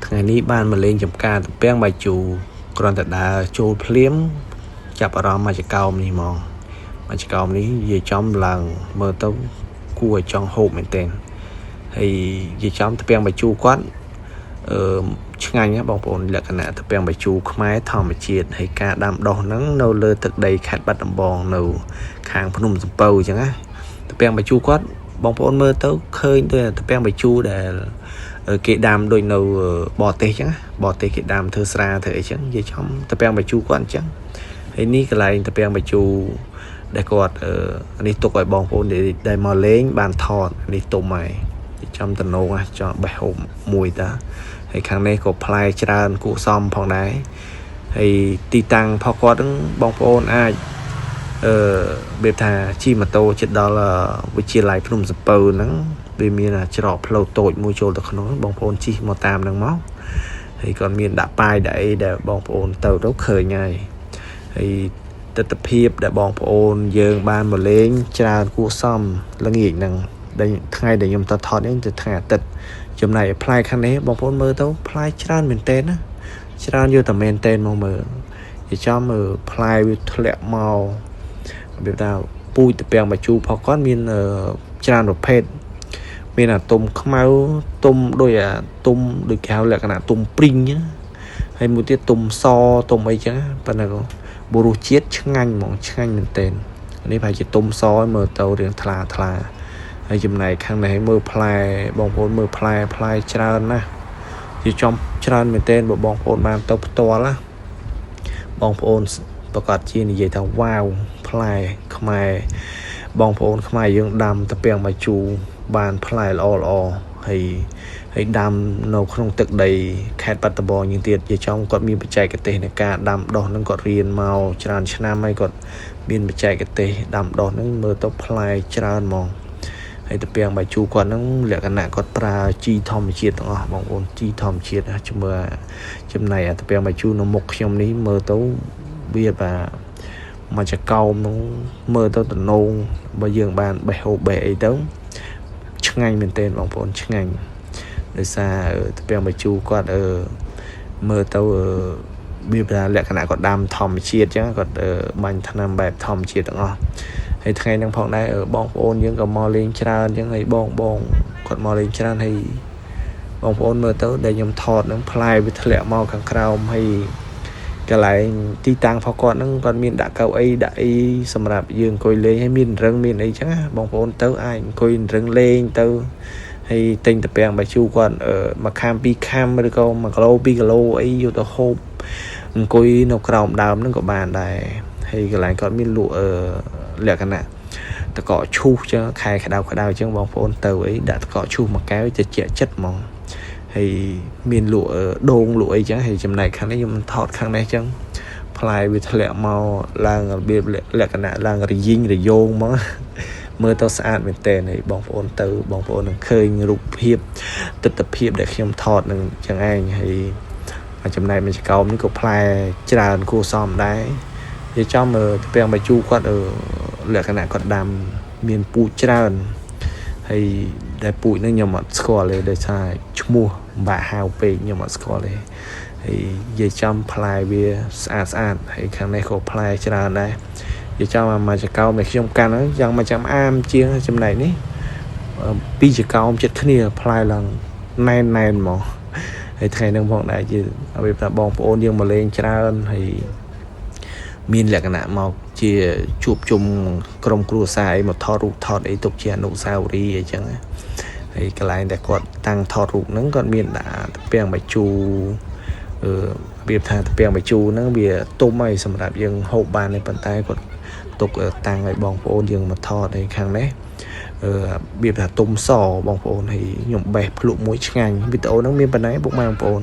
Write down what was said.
ថ្ងៃនេះបានមកលេងចំការទំពាំងបាយជូរគ្រាន់តែដើរចូលភ្លាមចាប់អារម្មណ៍មកចកោមនេះហ្មងមកចកោមនេះនិយាយចំឡើងមើលទៅគួរឲ្យចង់ហូបមែនទែនហើយនិយាយចំទំពាំងបាយជូរគាត់ឆ្ងាញ់ណាបងប្អូនលក្ខណៈទំពាំងបាយជូរខ្មែរធម្មជាតិហើយការដាំដុះហ្នឹងនៅលើទឹកដីខេត្តបាត់ដំបងនៅខាងភ្នំសំពៅអញ្ចឹងណាទំពាំងបាយជូរគាត់បងប្អូនមើលទៅឃើញទៅទំពាំងបាយជូរដែលគេដាំដូចនៅបរទេសអញ្ចឹងបរទេសគេដាំធ្វើស្រាធ្វើអីចឹងនិយាយចំទំពាំងបាយជូរគាត់អញ្ចឹងហើយនេះកន្លែងទំពាំងបាយជូរដែលគាត់នេះទុកឲ្យបងប្អូនដែលមកលេងបានថតនេះទុំហើយចំតំណងចង់បេះហូបមួយតាហើយខាងនេះក៏ផ្លែច្រើនគួរសមផងដែរហើយទីតាំងផគាត់ហ្នឹងបងប្អូនអាចបែបថាជិះម៉ូតូជិតដល់វិទ្យាល័យភ្នំសំពៅហ្នឹងវាមានច្រកផ្លូវតូចមួយចូលទៅក្នុងបងប្អូនជិះមកតាមហ្នឹងមកហើយគាត់មានដាក់ប៉ាយដាក់អីដែលបងប្អូនទៅឃើញហើយទស្សនភាពដែលបងប្អូនយើងបានមកលេងច្រើនគួរសមល្ងាចហ្នឹងថ្ងៃដែលខ្ញុំថតនេះទៅថ្ងៃអាទិត្យចំណែកផ្លែខាងនេះបងប្អូនមើលទៅផ្លែច្រើនមែនតើណាច្រើនយកតែមែនតើមកមើលនិយាយចំផ្លែវាធ្លាក់មកវាថាពូជទំពាំងបាយជូរផងគាត់មានច្រើនប្រភេទមានអាទុំខ្មៅទុំដូចអាទុំដូចគេហៅលក្ខណៈទុំព្រីងហើយមួយទៀតទុំសទុំអីចឹងប៉ុន្តែក៏រសជាតិឆ្ងាញ់ហ្មងឆ្ងាញ់មែនទែននេះប្រហែលជាទុំសមើលទៅរៀងថ្លាហើយចំណែកខាងនេះមើលផ្លែបងប្អូនមើលផ្លែច្រើនណាស់ជាចំច្រើនមែនទែនបើបងប្អូនបានទៅផ្ទាល់ណាបងប្អូនប្រកាសជានិយាយថាវ៉ាវផ្លែខ្មែរបងប្អូនខ្មែរយើងដាំទំពាំងបាយជូរបានផ្លែល្អហើយដាំនៅក្នុងទឹកដីខេត្តបាត់ដំបងយ៉ាងទៀតជាចំគាត់មានបច្ចេកទេសនៃការដាំដុះហ្នឹងគាត់រៀនមកច្រើនឆ្នាំហើយគាត់មានបច្ចេកទេសដាំដុះហ្នឹងមើលទៅផ្លែច្រើនហ្មងហើយទំពាំងបាយជូរគាត់ហ្នឹងលក្ខណៈគាត់ប្រើជីធម្មជាតិទាំងអស់បងប្អូនជីធម្មជាតិជាមួយចំណែកទំពាំងបាយជូរនៅមុខខ្ញុំនេះមើលទៅវាមកចកោមហ្នឹងមើលទៅតំណងបើយើងបានបេះហូបបេះអីទៅឆ្ងាញ់មែនទែនបងប្អូនឆ្ងាញ់ដោយសារទំពាំងបាយជូរគាត់មើលទៅវាលក្ខណៈគាត់ដាំធម្មជាតិអញ្ចឹងគាត់បាញ់ថ្នាំបែបធម្មជាតិទាំងអស់ហើយថ្ងៃហ្នឹងផងដែរបងប្អូនយើងក៏មកលេងច្រើនអញ្ចឹងហើយបងគាត់មកលេងច្រើនហើយបងប្អូនមើលទៅដែលខ្ញុំថតហ្នឹងផ្លែវាធ្លាក់មកខាងក្រោមហើយកន្លែងទីតាំងផងគាត់ហ្នឹងគាត់មានដាក់កៅអីដាក់អីសម្រាប់យើងអង្គុយលេងហើយមានរឹងមានអីចឹងណាបងប្អូនទៅអាចអង្គុយរឹងលេងទៅហើយទិញទំពាំងបាយជូរគាត់មួយខាំពីរខាំឬក៏1គីឡូ2គីឡូអីយកទៅហូបអង្គុយនៅក្រោមដើមហ្នឹងក៏បានដែរហើយកន្លែងគាត់មានលក់លក្ខណៈតកកឈូសចឹងខែក្តៅចឹងបងប្អូនទៅអីដាក់តកកឈូសមួយកែវត្រជាក់ចិត្តហ្មងហើយមានលក់ដូងលក់អីចឹងហើយចំណែកខាងនេះខ្ញុំថតខាងនេះចឹងផ្លែវាធ្លាក់មកឡើងរបៀបលក្ខណៈឡើងរយរយោងហ្មងមើលទៅស្អាតមែនទែនហើយបងប្អូនទៅបងប្អូននឹងឃើញរូបភាពទស្សនភាពដែលខ្ញុំថតនឹងចឹងឯងហើយចំណែកមួយចកោមនេះក៏ផ្លែច្រើនគួរសមដែរនិយាយចំទំពាំងបាយជូរគាត់លក្ខណៈគាត់ដាំមានពូជច្រើនហើយដែលពូជហ្នឹងខ្ញុំអត់ស្គាល់ទេដោយសារឈ្មោះបាក់ហៅពេកខ្ញុំអត់ស្គាល់ទេហើយនិយាយចំផ្លែវាស្អាតហើយខាងនេះក៏ផ្លែច្រើនដែរនិយាយចំមកចកោមដែលខ្ញុំកាន់ហ្នឹងយ៉ាងមកចាំអាមជាងចំណែកនេះពីរចកោមចិត្តគ្នាផ្លែឡើងណែនហ្មងហើយថ្ងៃហ្នឹងផងដែរជាអ្វីថាបងប្អូនយើងមកលេងច្រើនហើយមានលក្ខណៈមកជាជួបជុំក្រុមគ្រួសារអីមកថតរូបថតអីទុកជាអនុស្សាវរីយ៍អីចឹងហើយកន្លែងដែលគាត់តាំងថតរូបហ្នឹងគាត់មានដាក់ទំពាំងបាយជូររបៀបថាទំពាំងបាយជូរហ្នឹងវាទុំហើយសម្រាប់យើងហូបបានទេប៉ុន្តែគាត់ទុកតាំងឲ្យបងប្អូនយើងមកថតហើយខាងនេះរបៀបថាទុំសបងប្អូនហើយខ្ញុំបេះភ្លុកមួយឆ្ងាញ់វីដេអូហ្នឹងមានប៉ុណ្ណេះបងប្អូន